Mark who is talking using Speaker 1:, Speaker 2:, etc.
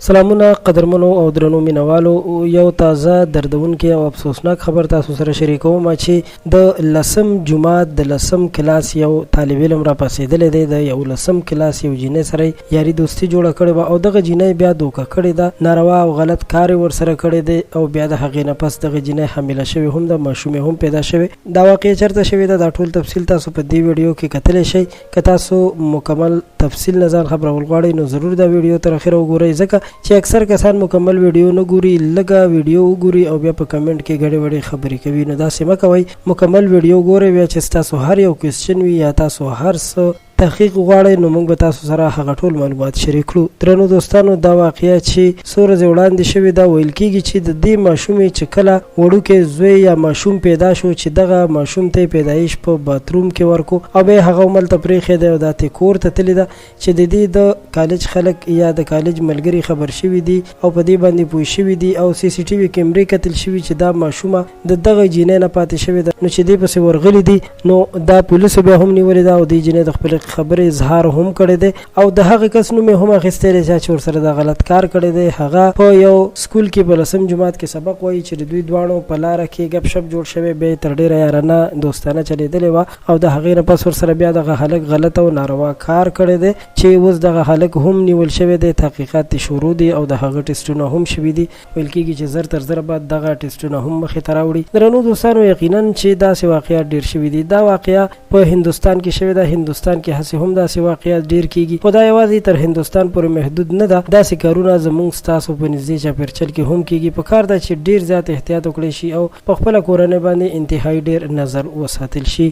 Speaker 1: سلامونه قدرمنو او درنو مینوالو، یو تازه دردونکې او افسوسناک خبر تاسو سره شریکوم چې د لسم جماعت د لسم کلاس یو طالب علم را پاسېدلی دی. د یو لسم کلاس یو جینۍ سره یاري دوستي جوړه کړې وه او دغه جینۍ بیا دوکه کړې ده، ناروا او غلط کار ورسره کړی دی او بیا د هغې نه پس دغه جینۍ حامله شوې هم ده، ماشومې هم پیدا شوې. دا واقع چېرته شوې ده، دا ټول تفصیل تاسو په دې ویډیو کې کتلی شئ. که تاسو مکمل تفصیل نه ځان خبرول غواړئ نو ضرور دا ویډیو تر اخره وګورئ، ځکه چې اکثر کسان مکمل ویډیو نه ګوري، لږه ویډیو وګوري او بیا په کمنټ کې ګډې وډې خبرې کوي. نو داسې مه کوئ، مکمل ویډیو ګورئ، بیا چې ستاسو هر یو کوېسچن وي یا تاسو هر څه تحقیق غواړئ نو موږ به تاسو سره هغه ټول معلومات شریک کړو. درنو دوستانو، دا واقعه چې څو ورځې وړاندې شوې ده، ویل کېږي چې د دې ماشومې چې کله وړوکی زوی یا ماشوم پیدا شو چې دغه ماشوم ته پیدایش په باتروم کې ورکو او بیا هغه هملته پرېښی دی او دا ته کور ته تللې ده چې د دې د کالج خلک یا د کالج ملګري خبر شوي دي او په دې باندې پوه شوي دي او سی سی ټي وي کیمرې کتل شوي چې دا ماشومه د دغه جینۍ نه پاتې شوې ده. نو چې دې پسې ورغلي دي نو دا پولیسو بیا هم نیولې ده او دې جینۍ د خپل خبرې اظهار هم کړی دی او د هغه کس نوم یې هم اخیستی دی چې ورسره د غلط کار کړی دی. هغه په یو سکول کې په لسم جماعت کې سبق وایي چې د دوی دواړو په لاره کې ګپ شپ جوړ شوی، بیا یې تر ډېره یارانه دوستانه چلېدلې وه او د هغې نه پس ورسره بیا دغه هلک غلط او ناروا کار کړی دی چې اوس دغه هلک هم نیول شوی دی، تحقیقات شروع دي او د هغه ټسټونه هم شوي دي. ویل کېږي چې زر تر زر بعد دغه ټسټونه هم مخې ته راوړي. درنو دوستانو، یقینا چې داسې واقعات ډېر شوي دي. دا واقعه په هندوستان کې شوې ده، هندوستان کې هسې هم داسې واقعات ډېر کېږي، خو دا یوازې تر هندوستان پورې محدود نه ده. داسې کارونه زموږ ستاسو په نږدې چاپېرچل کې هم کېږي. په کار ده چې ډېر زیات احتیاط وکړی شي او په خپله کورنۍ باندې انتهایي ډېر نظر وساتل شي.